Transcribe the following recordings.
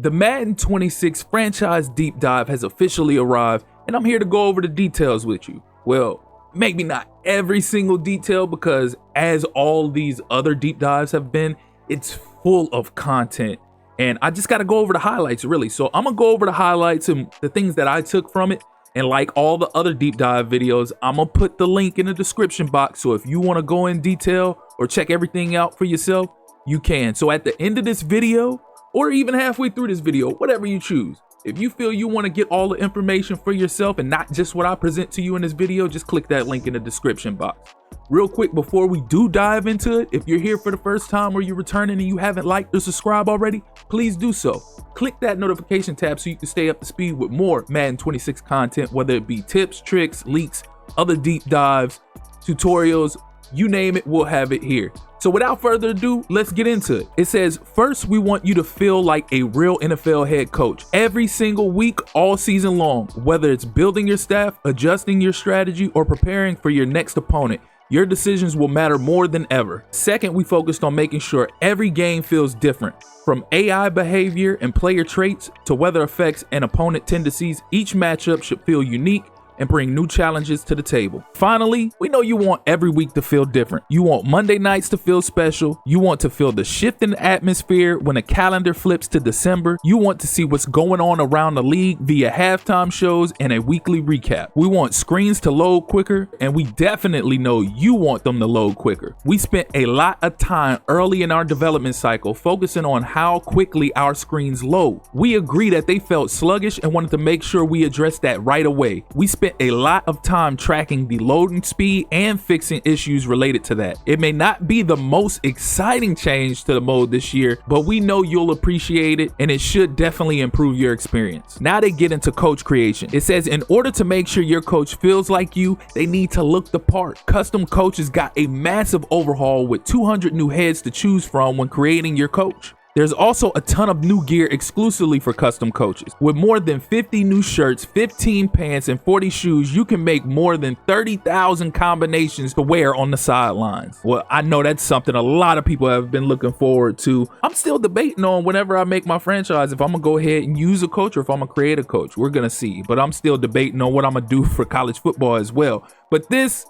The Madden 26 franchise deep dive has officially arrived, and I'm here to go over the details with you. Well, maybe not every single detail, because as all these other deep dives have been, it's full of content, and I just got to go over the highlights really. So I'm gonna go over the highlights and the things that I took from it, and like all the other deep dive videos, I'm gonna put the link in the description box, so if you want to go in detail or check everything out for yourself, you can. So at the end of this video, or even halfway through this video, whatever you choose, if you feel you want to get all the information for yourself and not just what I present to you in this video, just click that link in the description box. Real quick, before we do dive into it, if you're here for the first time or you're returning and you haven't liked or subscribed already, please do so. Click that notification tab so you can stay up to speed with more Madden 26 content, whether it be tips, tricks, leaks, other deep dives, tutorials, you name it, we'll have it here. So without further ado, let's get into it. It says, first, we want you to feel like a real NFL head coach every single week, all season long. Whether it's building your staff, adjusting your strategy, or preparing for your next opponent, your decisions will matter more than ever. Second, we focused on making sure every game feels different. From AI behavior and player traits to weather effects and opponent tendencies, each matchup should feel unique and bring new challenges to the table. Finally, we know you want every week to feel different. You want Monday nights to feel special. You want to feel the shift in the atmosphere when a calendar flips to December. You want to see what's going on around the league via halftime shows and a weekly recap. We want screens to load quicker, and we definitely know you want them to load quicker. We spent a lot of time early in our development cycle focusing on how quickly our screens load. We agree that they felt sluggish and wanted to make sure we addressed that right away. We spent a lot of time tracking the loading speed and fixing issues related to that. It may not be the most exciting change to the mode this year, but we know you'll appreciate it, and it should definitely improve your experience. Now they get into coach creation. It says, in order to make sure your coach feels like you, they need to look the part. Custom coaches got a massive overhaul with 200 new heads to choose from when creating your coach. There's also a ton of new gear exclusively for custom coaches. With more than 50 new shirts, 15 pants, and 40 shoes, you can make more than 30,000 combinations to wear on the sidelines. Well, I know that's something a lot of people have been looking forward to. I'm still debating on whenever I make my franchise if I'm gonna go ahead and use a coach or if I'm gonna create a coach. We're gonna see, but I'm still debating on what I'm gonna do for college football as well. But this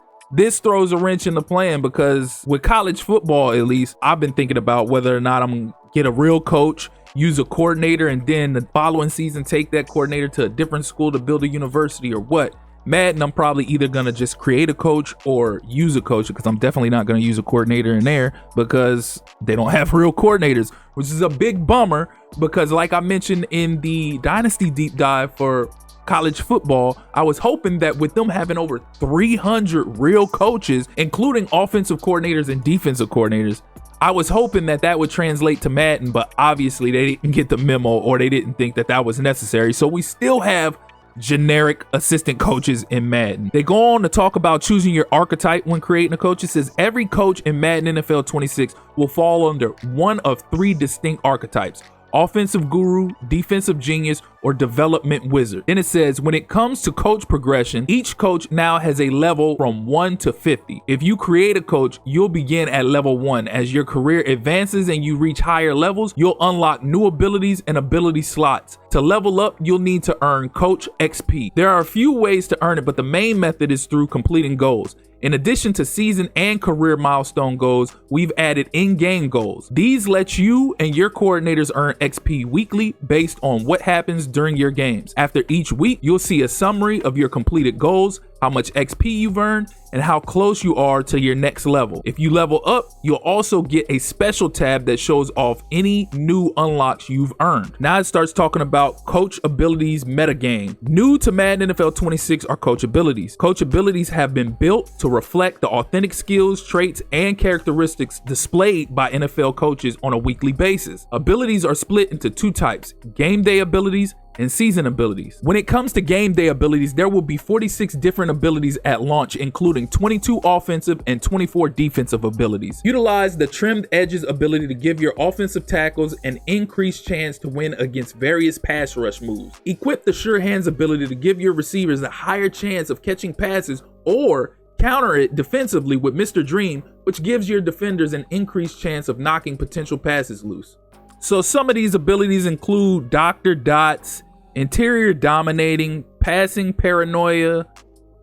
throws a wrench in the plan, because with college football, at least, I've been thinking about whether or not I'm get a real coach, use a coordinator, and then the following season take that coordinator to a different school to build a university, or what. Madden, I'm probably either gonna just create a coach or use a coach, because I'm definitely not gonna use a coordinator in there because they don't have real coordinators, which is a big bummer, because like I mentioned in the Dynasty deep dive for college football, I was hoping that with them having over 300 real coaches, including offensive coordinators and defensive coordinators, I was hoping that that would translate to Madden, but obviously they didn't get the memo, or they didn't think that that was necessary. So we still have generic assistant coaches in Madden. They go on to talk about choosing your archetype when creating a coach. It says every coach in Madden NFL 26 will fall under one of three distinct archetypes: offensive guru, defensive genius, or development wizard. Then it says, when it comes to coach progression, each coach now has a level from 1 to 50. If you create a coach, you'll begin at level 1. As your career advances and you reach higher levels, you'll unlock new abilities and ability slots. To level up, you'll need to earn coach XP. There are a few ways to earn it, but the main method is through completing goals. In addition to season and career milestone goals, we've added in-game goals. These let you and your coordinators earn XP weekly based on what happens during your games. After each week, you'll see a summary of your completed goals, how much XP you've earned, and how close you are to your next level. If you level up, you'll also get a special tab that shows off any new unlocks you've earned. Now it starts talking about coach abilities metagame. New to Madden NFL 26 are coach abilities. Coach abilities have been built to reflect the authentic skills, traits, and characteristics displayed by NFL coaches on a weekly basis. Abilities are split into two types: game day abilities and season abilities. When it comes to game day abilities, there will be 46 different abilities at launch, including 22 offensive and 24 defensive abilities. Utilize the trimmed edges ability to give your offensive tackles an increased chance to win against various pass rush moves. Equip the sure hands ability to give your receivers a higher chance of catching passes, or counter it defensively with Mr. Dream, which gives your defenders an increased chance of knocking potential passes loose. So some of these abilities include Dr. Dots, Interior Dominating, Passing Paranoia,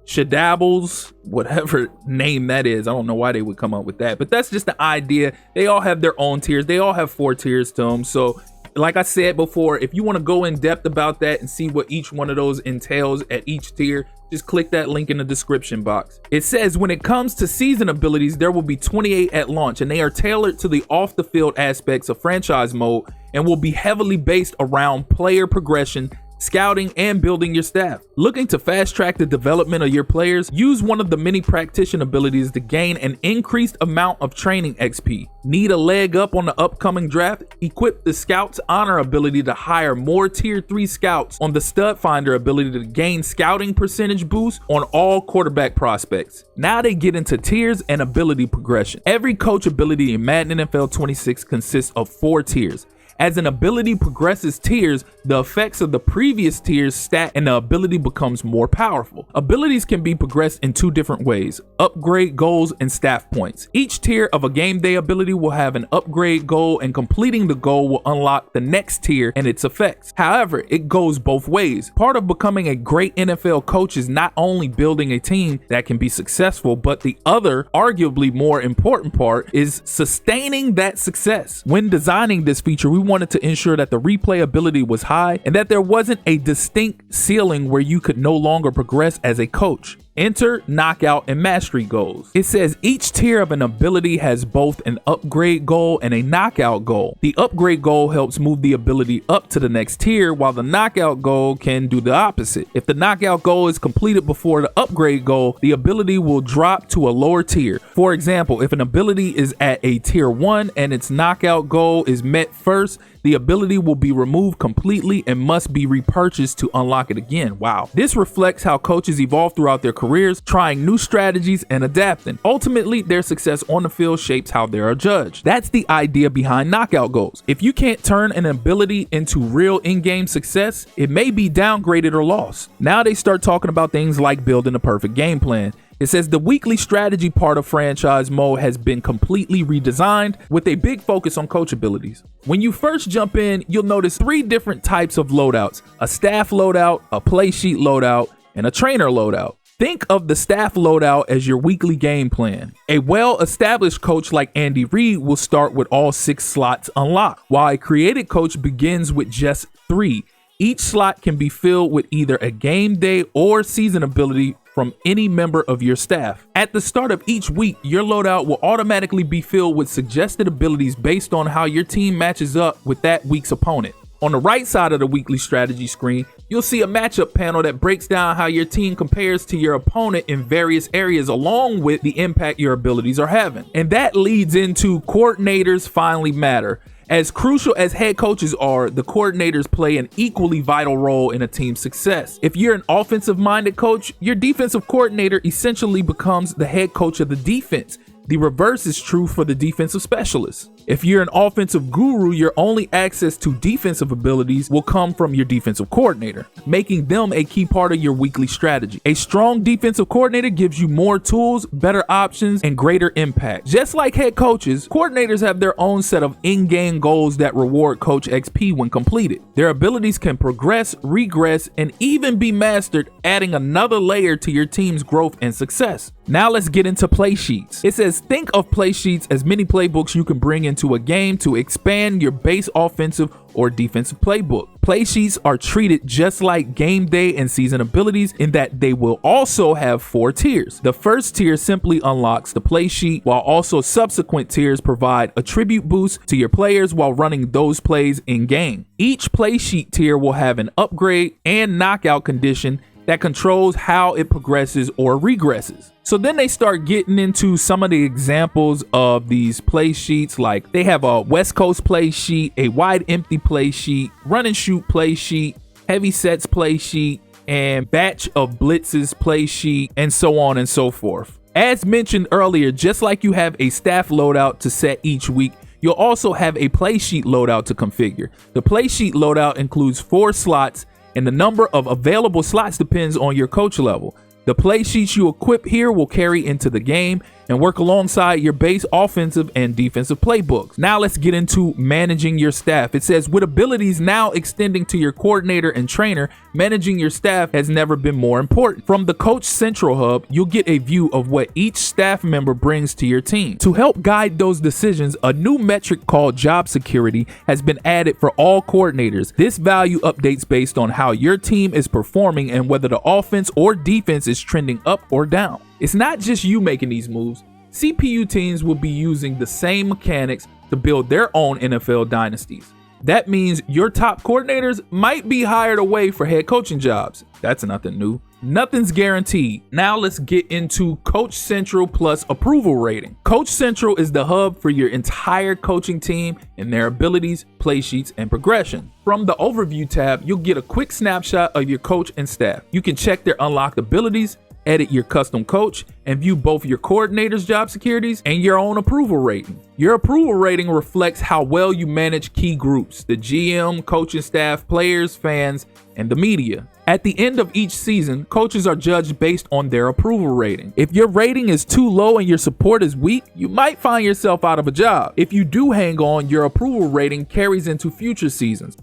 Shadabbles, whatever name that is. I don't know why they would come up with that, but that's just the idea. They all have their own tiers. They all have 4 tiers to them. So like I said before, if you want to go in depth about that and see what each one of those entails at each tier, just click that link in the description box. It says when it comes to season abilities, there will be 28 at launch, and they are tailored to the off the field aspects of franchise mode and will be heavily based around player progression, scouting, and building your staff. Looking to fast track the development of your players? Use one of the many practitioner abilities to gain an increased amount of training XP. Need a leg up on the upcoming draft? Equip the Scout's Honor ability to hire more tier 3 scouts on the Stud Finder ability to gain scouting percentage boost on all quarterback prospects. Now they get into tiers and ability progression. Every coach ability in Madden NFL 26 consists of 4 tiers. As an ability progresses tiers, the effects of the previous tiers stack and the ability becomes more powerful. Abilities can be progressed in 2 different ways: upgrade goals and staff points. Each tier of a game day ability will have an upgrade goal, and completing the goal will unlock the next tier and its effects. However, it goes both ways. Part of becoming a great NFL coach is not only building a team that can be successful, but the other, arguably more important part, is sustaining that success. When designing this feature, we wanted to ensure that the replayability was high and that there wasn't a distinct ceiling where you could no longer progress as a coach. Enter knockout and mastery goals. It says each tier of an ability has both an upgrade goal and a knockout goal. The upgrade goal helps move the ability up to the next tier, while the knockout goal can do the opposite. If the knockout goal is completed before the upgrade goal, the ability will drop to a lower tier. For example, if an ability is at a tier 1 and its knockout goal is met first, the ability will be removed completely and must be repurchased to unlock it again. Wow. This reflects how coaches evolve throughout their careers, trying new strategies and adapting. Ultimately, their success on the field shapes how they are judged. That's the idea behind knockout goals. If you can't turn an ability into real in-game success, it may be downgraded or lost. Now they start talking about things like building a perfect game plan. It says the weekly strategy part of franchise mode has been completely redesigned with a big focus on coach abilities. When you first jump in, you'll notice 3 different types of loadouts: a staff loadout, a play sheet loadout, and a trainer loadout. Think of the staff loadout as your weekly game plan. A well-established coach like Andy Reid will start with all 6 slots unlocked, while a created coach begins with just 3. Each slot can be filled with either a game day or season ability from any member of your staff. At the start of each week, your loadout will automatically be filled with suggested abilities based on how your team matches up with that week's opponent. On the right side of the weekly strategy screen, you'll see a matchup panel that breaks down how your team compares to your opponent in various areas, along with the impact your abilities are having. And that leads into coordinators finally matter. As crucial as head coaches are, the coordinators play an equally vital role in a team's success. If you're an offensive-minded coach, your defensive coordinator essentially becomes the head coach of the defense. The reverse is true for the defensive specialist. If you're an offensive guru, your only access to defensive abilities will come from your defensive coordinator, making them a key part of your weekly strategy. A strong defensive coordinator gives you more tools, better options, and greater impact. Just like head coaches, coordinators have their own set of in-game goals that reward coach XP when completed. Their abilities can progress, regress, and even be mastered, adding another layer to your team's growth and success. Now let's get into play sheets. It says think of play sheets as mini playbooks you can bring into a game to expand your base offensive or defensive playbook. Play sheets are treated just like game day and season abilities in that they will also have 4 tiers. The first tier simply unlocks the play sheet, while also subsequent tiers provide attribute boosts to your players while running those plays in game. Each play sheet tier will have an upgrade and knockout condition that controls how it progresses or regresses. So then they start getting into some of the examples of these play sheets. Like they have a West Coast play sheet, a wide empty play sheet, run and shoot play sheet, heavy sets play sheet, and batch of blitzes play sheet, and so on and so forth. As mentioned earlier, just like you have a staff loadout to set each week, you'll also have a play sheet loadout to configure. The play sheet loadout includes 4 slots, and the number of available slots depends on your coach level. The play sheets you equip here will carry into the game, and work alongside your base offensive and defensive playbooks. Now let's get into managing your staff. It says, with abilities now extending to your coordinator and trainer, managing your staff has never been more important. From the Coach Central Hub, you'll get a view of what each staff member brings to your team. To help guide those decisions, a new metric called job security has been added for all coordinators. This value updates based on how your team is performing and whether the offense or defense is trending up or down. It's not just you making these moves. CPU teams will be using the same mechanics to build their own NFL dynasties. That means your top coordinators might be hired away for head coaching jobs. That's nothing new. Nothing's guaranteed. Now let's get into Coach Central plus approval rating. Coach Central is the hub for your entire coaching team and their abilities, play sheets, and progression. From the overview tab, you'll get a quick snapshot of your coach and staff. You can check their unlocked abilities, edit your custom coach, and view both your coordinator's job securities and your own approval rating. Your approval rating reflects how well you manage key groups: the GM, coaching staff, players, fans, and the media. At the end of each season, coaches are judged based on their approval rating. If your rating is too low and your support is weak, you might find yourself out of a job. If you do hang on, your approval rating carries into future seasons.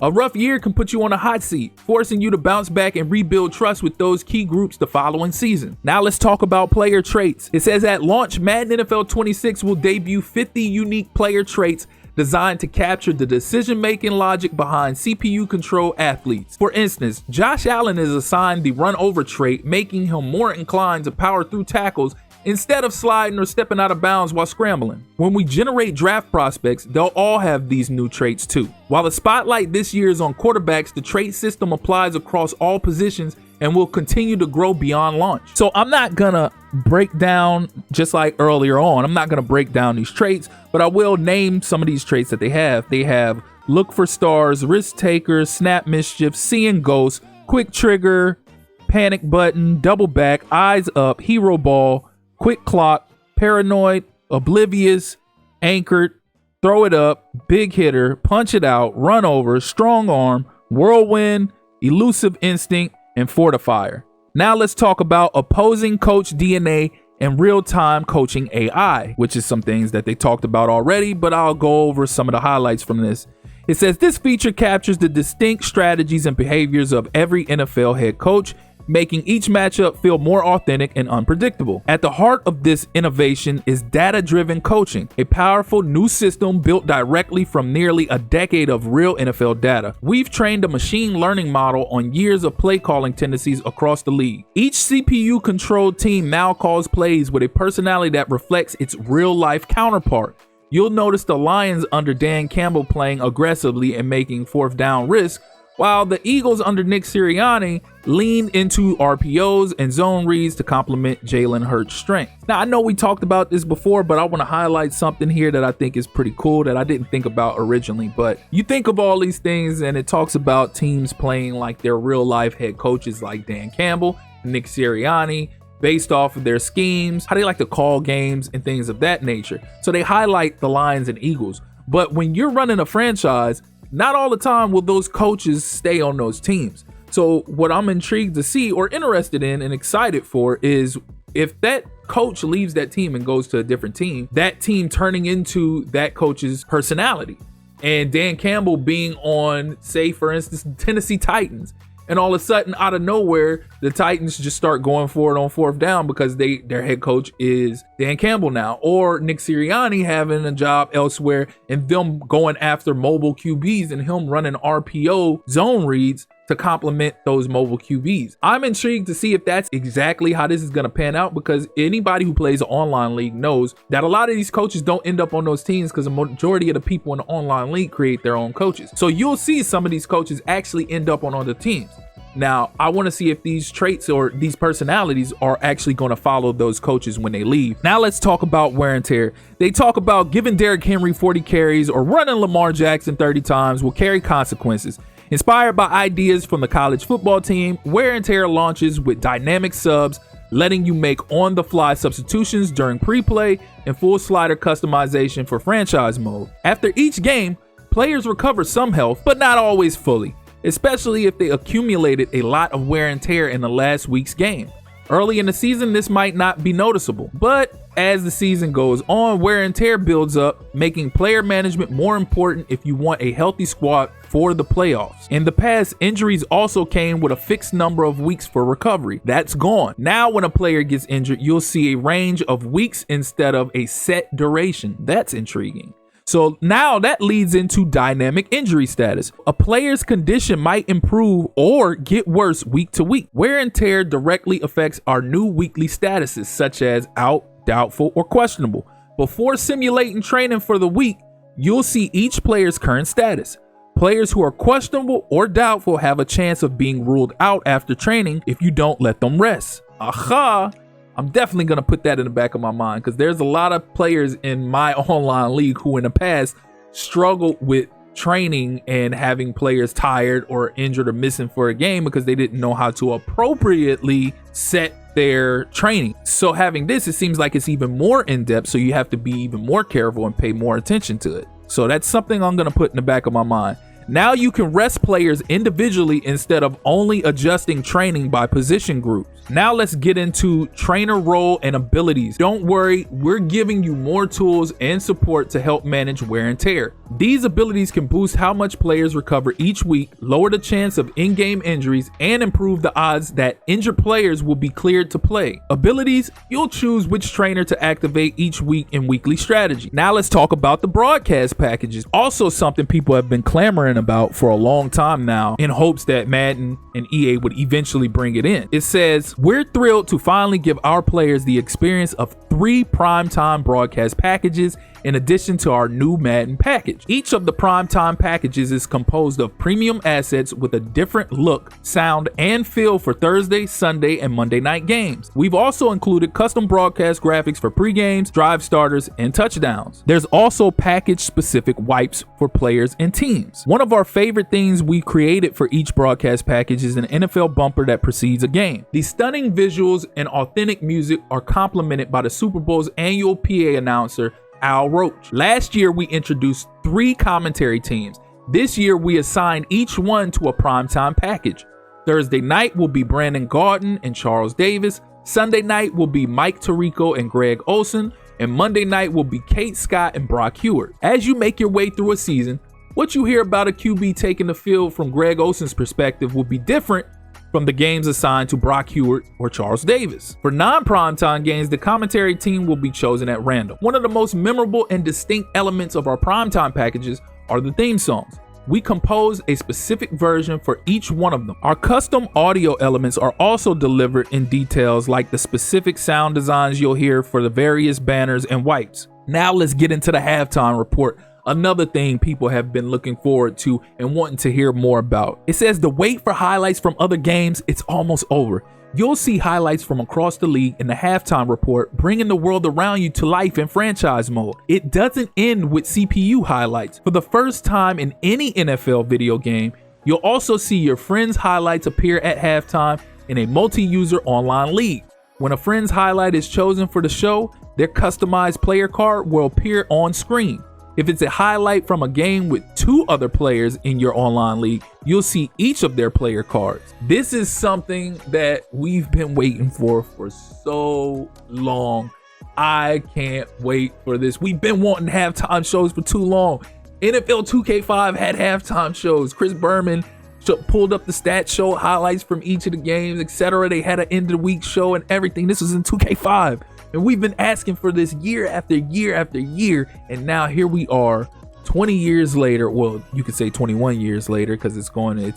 A rough year can put you on a hot seat, forcing you to bounce back and rebuild trust with those key groups the following season. Now let's talk about player traits. It says at launch, Madden NFL 26 will debut 50 unique player traits designed to capture the decision-making logic behind CPU-controlled athletes. For instance, Josh Allen is assigned the run-over trait, making him more inclined to power through tackles instead of sliding or stepping out of bounds while scrambling. When we generate draft prospects, they'll all have these new traits too. While the spotlight this year is on quarterbacks, the trait system applies across all positions and will continue to grow beyond launch. So I'm not gonna break down, just like earlier on, I'm not gonna break down these traits, but I will name some of these traits that they have. They have look for stars, risk taker, snap mischief, seeing ghosts, quick trigger, panic button, double back, eyes up, hero ball, quick clock, paranoid, oblivious, anchored, throw it up, big hitter, punch it out, run over, strong arm, whirlwind, elusive instinct, and fortifier. Now let's talk about opposing coach DNA and real-time coaching AI, which is some things that they talked about already, but I'll go over some of the highlights from this. It says this feature captures the distinct strategies and behaviors of every NFL head coach, making each matchup feel more authentic and unpredictable. At the heart of this innovation is data-driven coaching, a powerful new system built directly from nearly a decade of real NFL data. We've trained a machine learning model on years of play calling tendencies across the league. Each CPU-controlled team now calls plays with a personality that reflects its real-life counterpart. You'll notice the Lions under Dan Campbell playing aggressively and making fourth down risks, while the Eagles under Nick Sirianni leaned into RPOs and zone reads to complement Jalen Hurts' strength. Now, I know we talked about this before, but I want to highlight something here that I think is pretty cool that I didn't think about originally. But you think of all these things and it talks about teams playing like their real life head coaches like Dan Campbell, Nick Sirianni, based off of their schemes, how they like to call games and things of that nature. So they highlight the Lions and Eagles. But when you're running a franchise, not all the time will those coaches stay on those teams. So what I'm intrigued to see or interested in and excited for is if that coach leaves that team and goes to a different team, that team turning into that coach's personality. And Dan Campbell being on, say, for instance, Tennessee Titans. And all of a sudden, out of nowhere, the Titans just start going for it on fourth down because their head coach is Dan Campbell now. Or Nick Sirianni having a job elsewhere and them going after mobile QBs and him running RPO zone reads to complement those mobile QBs. I'm intrigued to see if that's exactly how this is going to pan out, because anybody who plays an online league knows that a lot of these coaches don't end up on those teams because the majority of the people in the online league create their own coaches. So you'll see some of these coaches actually end up on other teams. Now, I want to see if these traits or these personalities are actually going to follow those coaches when they leave. Now let's talk about wear and tear. They talk about giving Derrick Henry 40 carries or running Lamar Jackson 30 times will carry consequences. Inspired by ideas from the college football team, wear and tear launches with dynamic subs, letting you make on-the-fly substitutions during pre-play and full slider customization for franchise mode. After each game, players recover some health, but not always fully. especially if they accumulated a lot of wear and tear in the last week's game. Early in the season, this might not be noticeable, but as the season goes on, wear and tear builds up, making player management more important if you want a healthy squad for the playoffs. In the past, injuries also came with a fixed number of weeks for recovery. That's gone. Now when a player gets injured, you'll see a range of weeks instead of a set duration. That's intriguing. So now that leads into dynamic injury status. A player's condition might improve or get worse week to week. Wear and tear directly affects our new weekly statuses, such as out, doubtful, or questionable. Before simulating training for the week, you'll see each player's current status. Players who are questionable or doubtful have a chance of being ruled out after training if you don't let them rest. Aha! I'm definitely going to put that in the back of my mind because there's a lot of players in my online league who in the past struggled with training and having players tired or injured or missing for a game because they didn't know how to appropriately set their training. So having this, it seems like it's even more in depth, so you have to be even more careful and pay more attention to it. So that's something I'm going to put in the back of my mind. Now you can rest players individually instead of only adjusting training by position groups. Now let's get into trainer role and abilities. Don't worry, we're giving you more tools and support to help manage wear and tear. These abilities can boost how much players recover each week, lower the chance of in-game injuries, and improve the odds that injured players will be cleared to play. Abilities, you'll choose which trainer to activate each week in weekly strategy. Now let's talk about the broadcast packages. Also something people have been clamoring about for a long time now in hopes that Madden and EA would eventually bring it in. It says, we're thrilled to finally give our players the experience of 3 primetime broadcast packages in addition to our new Madden package. Each of the primetime packages is composed of premium assets with a different look, sound, and feel for Thursday, Sunday, and Monday night games. We've also included custom broadcast graphics for pre-games, drive starters, and touchdowns. There's also package-specific wipes for players and teams. One of our favorite things we created for each broadcast package is an NFL bumper that precedes a game. The stunning visuals and authentic music are complemented by the Super Bowl's annual PA announcer, Al Roach. Last year, we introduced 3 commentary teams. This year, we assigned each one to a primetime package. Thursday night will be Brandon Gaudin and Charles Davis. Sunday night will be Mike Tirico and Greg Olsen. And Monday night will be Kate Scott and Brock Heward. As you make your way through a season, what you hear about a QB taking the field from Greg Olsen's perspective will be different from the games assigned to Brock Heward or Charles Davis. For non-primetime games, the commentary team will be chosen at random. One of the most memorable and distinct elements of our primetime packages are the theme songs. We compose a specific version for each one of them. Our custom audio elements are also delivered in details like the specific sound designs you'll hear for the various banners and wipes. Now let's get into the halftime report. Another thing people have been looking forward to and wanting to hear more about. It says the wait for highlights from other games, it's almost over. You'll see highlights from across the league in the halftime report, bringing the world around you to life in franchise mode. It doesn't end with CPU highlights. For the first time in any NFL video game, you'll also see your friends' highlights appear at halftime in a multi-user online league. When a friend's highlight is chosen for the show, their customized player card will appear on screen. If it's a highlight from a game with 2 other players in your online league, you'll see each of their player cards. This is something that we've been waiting for so long. I can't wait for this. We've been wanting halftime shows for too long. NFL 2K5 had halftime shows. Chris Berman pulled up the stats, showed highlights from each of the games, etc. They had an end of the week show and everything. This was in 2K5. And we've been asking for this year after year after year. And now here we are 20 years later. Well, you could say 21 years later because it's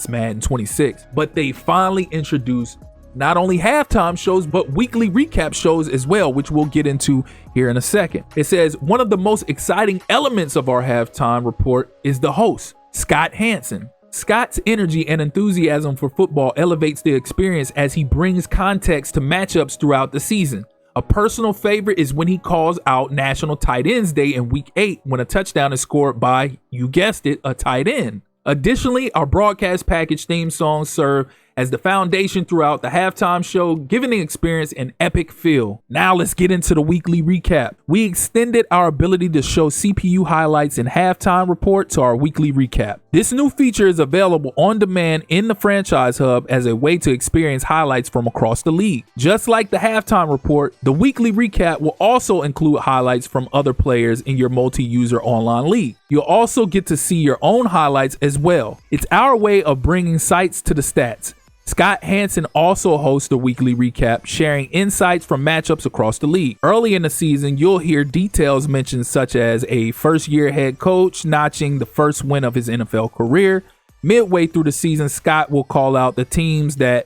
Madden 26. But they finally introduced not only halftime shows, but weekly recap shows as well, which we'll get into here in a second. It says one of the most exciting elements of our halftime report is the host, Scott Hansen. Scott's energy and enthusiasm for football elevates the experience as he brings context to matchups throughout the season. A personal favorite is when he calls out National Tight Ends Day in Week 8 when a touchdown is scored by, you guessed it, a tight end. Additionally, our broadcast package theme songs serve as the foundation throughout the halftime show, giving the experience an epic feel. Now let's get into the weekly recap. We extended our ability to show CPU highlights and halftime report to our weekly recap. This new feature is available on demand in the franchise hub as a way to experience highlights from across the league. Just like the halftime report, the weekly recap will also include highlights from other players in your multi-user online league. You'll also get to see your own highlights as well. It's our way of bringing sights to the stats. Scott Hansen also hosts a weekly recap, sharing insights from matchups across the league. Early in the season, you'll hear details mentioned such as a first-year head coach notching the first win of his NFL career. Midway through the season, Scott will call out the teams that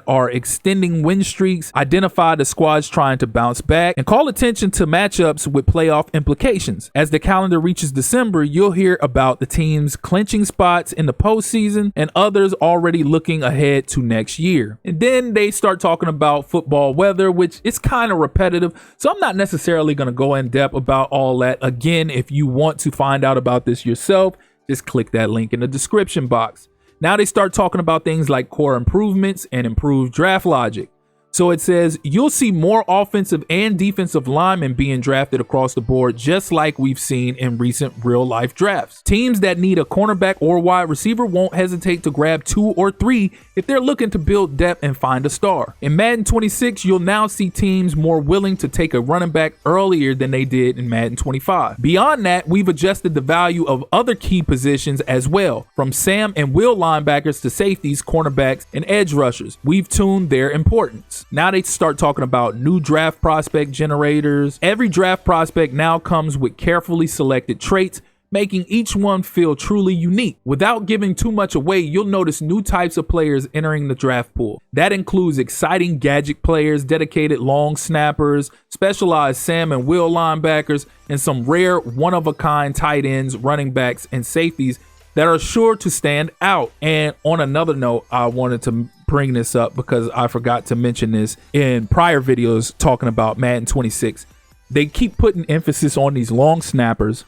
are extending win streaks, identify the squads trying to bounce back, and call attention to matchups with playoff implications. As the calendar reaches December, you'll hear about the teams clinching spots in the postseason and others already looking ahead to next year. And then they start talking about football weather, which is kind of repetitive, so I'm not necessarily going to go in depth about all that. Again, if you want to find out about this yourself, just click that link in the description box. Now they start talking about things like core improvements and improved draft logic. So it says you'll see more offensive and defensive linemen being drafted across the board, just like we've seen in recent real life drafts. Teams that need a cornerback or wide receiver won't hesitate to grab 2 or 3 if they're looking to build depth and find a star. In Madden 26, you'll now see teams more willing to take a running back earlier than they did in Madden 25. Beyond that, we've adjusted the value of other key positions as well, from Sam and Will linebackers to safeties, cornerbacks, and edge rushers. We've tuned their importance. Now they start talking about new draft prospect generators. Every draft prospect now comes with carefully selected traits, making each one feel truly unique. Without giving too much away, you'll notice new types of players entering the draft pool. That includes exciting gadget players, dedicated long snappers, specialized Sam and Will linebackers, and some rare one-of-a-kind tight ends, running backs, and safeties that are sure to stand out. And on another note, I wanted to bring this up because I forgot to mention this in prior videos talking about Madden 26. They keep putting emphasis on these long snappers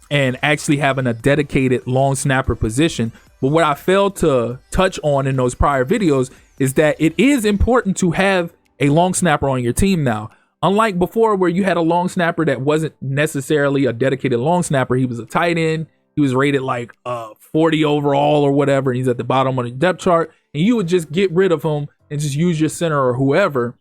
and actually having a dedicated long snapper position. But what I failed to touch on in those prior videos is that it is important to have a long snapper on your team now. Unlike before, where you had a long snapper that wasn't necessarily a dedicated long snapper, he was a tight end. He was rated like 40 overall or whatever, and he's at the bottom of the depth chart, and you would just get rid of him and just use your center or whoever,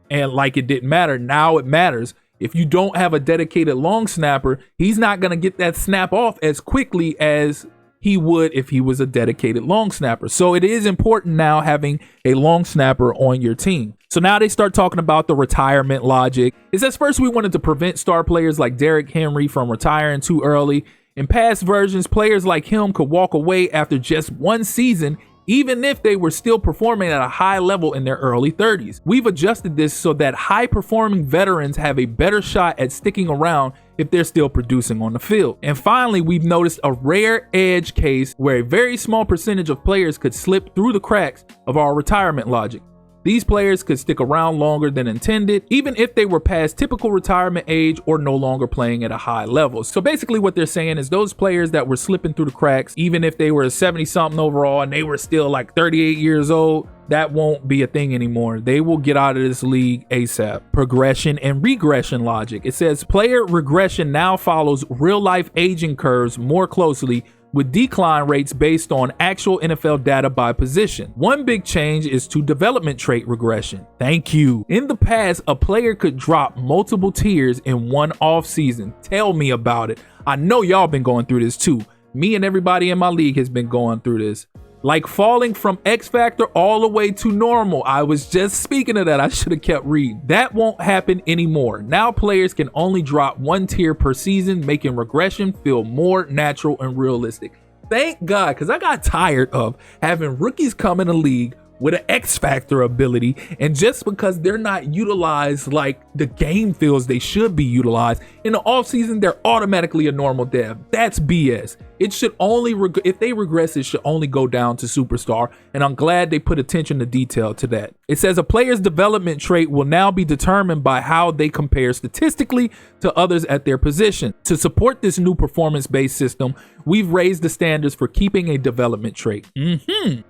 and like it didn't matter. Now it matters. If you don't have a dedicated long snapper, he's not going to get that snap off as quickly as he would if he was a dedicated long snapper. So it is important now having a long snapper on your team. So now they start talking about the retirement logic. It says first we wanted to prevent star players like Derrick Henry from retiring too early. In past versions, players like him could walk away after just one season, even if they were still performing at a high level in their early 30s. We've adjusted this so that high-performing veterans have a better shot at sticking around if they're still producing on the field. And finally, we've noticed a rare edge case where a very small percentage of players could slip through the cracks of our retirement logic. These players could stick around longer than intended, even if they were past typical retirement age or no longer playing at a high level. So basically what they're saying is those players that were slipping through the cracks, even if they were 70-something overall and they were still like 38 years old, that won't be a thing anymore. They will get out of this league ASAP. Progression and regression logic. It says player regression now follows real-life aging curves more closely, with decline rates based on actual NFL data by position. One big change is to development trait regression. Thank you. In the past, a player could drop multiple tiers in one off season. Tell me about it. I know y'all been going through this too. Me and everybody in my league has been going through this. Like falling from X Factor all the way to normal. I was just speaking of that. I should have kept reading. That won't happen anymore. Now players can only drop one tier per season, making regression feel more natural and realistic. Thank God, because I got tired of having rookies come in the league with an X Factor ability, and just because they're not utilized like the game feels they should be utilized, in the offseason, they're automatically a normal dev. That's BS. It should only, if they regress, it should only go down to superstar, and I'm glad they put attention to detail to that. It says a player's development trait will now be determined by how they compare statistically to others at their position. To support this new performance-based system, we've raised the standards for keeping a development trait.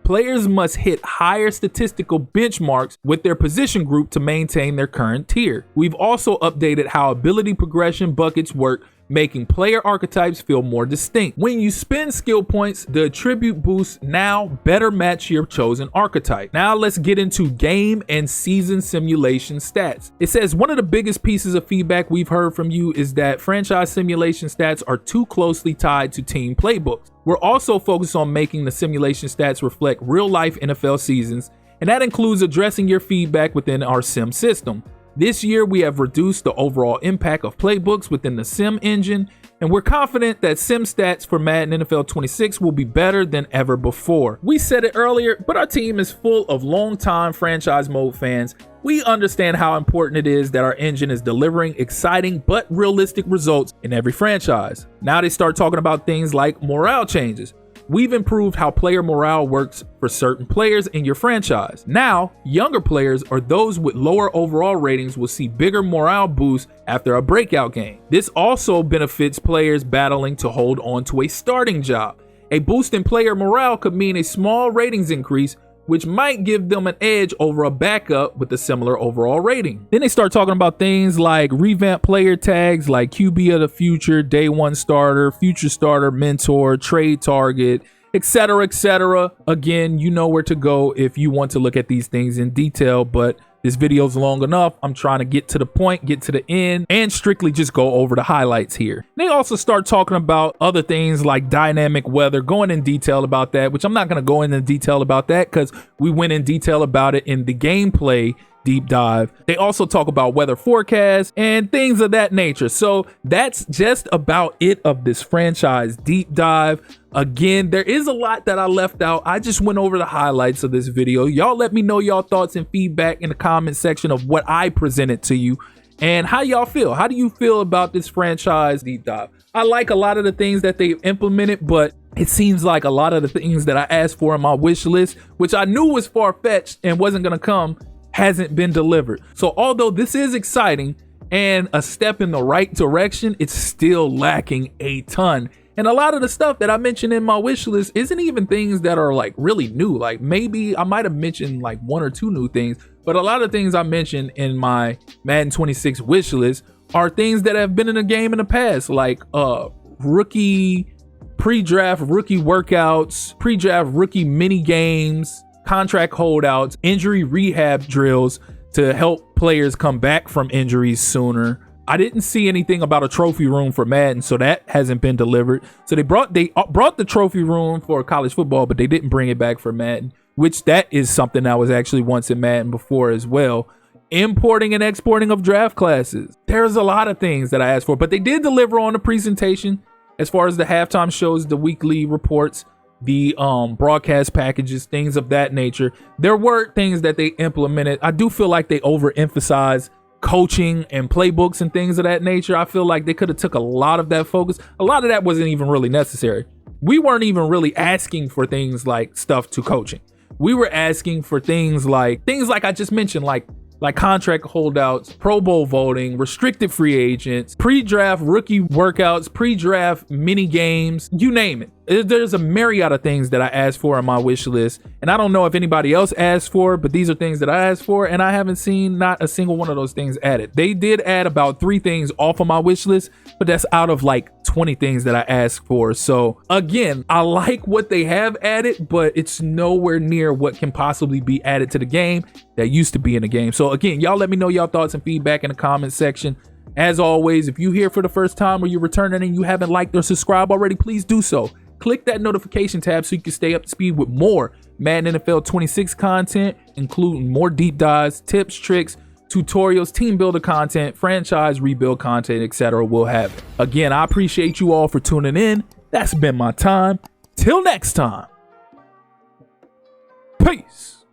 Players must hit higher statistical benchmarks with their position group to maintain their current tier. We've also updated how ability progression buckets work, making player archetypes feel more distinct. When you spend skill points, the attribute boosts now better match your chosen archetype. Now let's get into game and season simulation stats. It says one of the biggest pieces of feedback we've heard from you is that franchise simulation stats are too closely tied to team playbooks. We're also focused on making the simulation stats reflect real-life NFL seasons, and that includes addressing your feedback within our sim system. This year, we have reduced the overall impact of playbooks within the sim engine, and we're confident that sim stats for Madden NFL 26 will be better than ever before. We said it earlier, but our team is full of longtime franchise mode fans. We understand how important it is that our engine is delivering exciting but realistic results in every franchise. Now they start talking about things like morale changes. We've improved how player morale works for certain players in your franchise. Now, younger players or those with lower overall ratings will see bigger morale boosts after a breakout game. This also benefits players battling to hold on to a starting job. A boost in player morale could mean a small ratings increase, which might give them an edge over a backup with a similar overall rating. Then they start talking about things like revamped player tags like QB of the future, day one starter, future starter, mentor, trade target, etc., etc. Again, you know where to go if you want to look at these things in detail, but this video is long enough. I'm trying to get to the point, get to the end, and strictly just go over the highlights here. They also start talking about other things like dynamic weather, going in detail about that, which I'm not going to go into detail about that because we went in detail about it in the gameplay deep dive. They also talk about weather forecasts and things of that nature. So that's just about it of this franchise deep dive. Again, there is a lot that I left out. I just went over the highlights of this video. Y'all let me know y'all thoughts and feedback in the comment section of what I presented to you and how y'all feel. How do you feel about this franchise deep dive? I like a lot of the things that they've implemented, but it seems like a lot of the things that I asked for in my wish list, which I knew was far-fetched and wasn't going to come, hasn't been delivered. So although this is exciting and a step in the right direction, it's still lacking a ton. And a lot of the stuff that I mentioned in my wish list isn't even things that are like really new. Like maybe I might have mentioned like 1 or 2 new things, but a lot of things I mentioned in my Madden 26 wish list are things that have been in the game in the past, like rookie pre-draft rookie workouts, pre-draft rookie mini games, contract holdouts, injury rehab drills to help players come back from injuries sooner. I didn't see anything about a trophy room for Madden, so that hasn't been delivered. So they brought the trophy room for college football, but they didn't bring it back for Madden, which that is something that was actually once in Madden before as well. Importing and exporting of draft classes. There's a lot of things that I asked for, but they did deliver on the presentation as far as the halftime shows, the weekly reports, the broadcast packages, things of that nature. There were things that they implemented. I do feel like they overemphasized coaching and playbooks and things of that nature. I feel like they could have took a lot of that focus. A lot of that wasn't even really necessary. We weren't even really asking for things like stuff to coaching. We were asking for things like I just mentioned, like contract holdouts, Pro Bowl voting, restricted free agents, pre-draft rookie workouts, pre-draft mini games, you name it. There's a myriad of things that I asked for on my wish list, and I don't know if anybody else asked for, but these are things that I asked for, and I haven't seen not a single one of those things added. They did add about 3 things off of my wish list, but that's out of like 20 things that I asked for. So again, I like what they have added, but it's nowhere near what can possibly be added to the game that used to be in the game. So again, y'all let me know y'all thoughts and feedback in the comment section. As always, if you're here for the first time or you're returning and you haven't liked or subscribed already, please do so. Click that notification tab so you can stay up to speed with more Madden NFL 26 content, including more deep dives, tips, tricks, tutorials, team builder content, franchise rebuild content, etc. We'll have it. Again, I appreciate you all for tuning in. That's been my time. Till next time. Peace.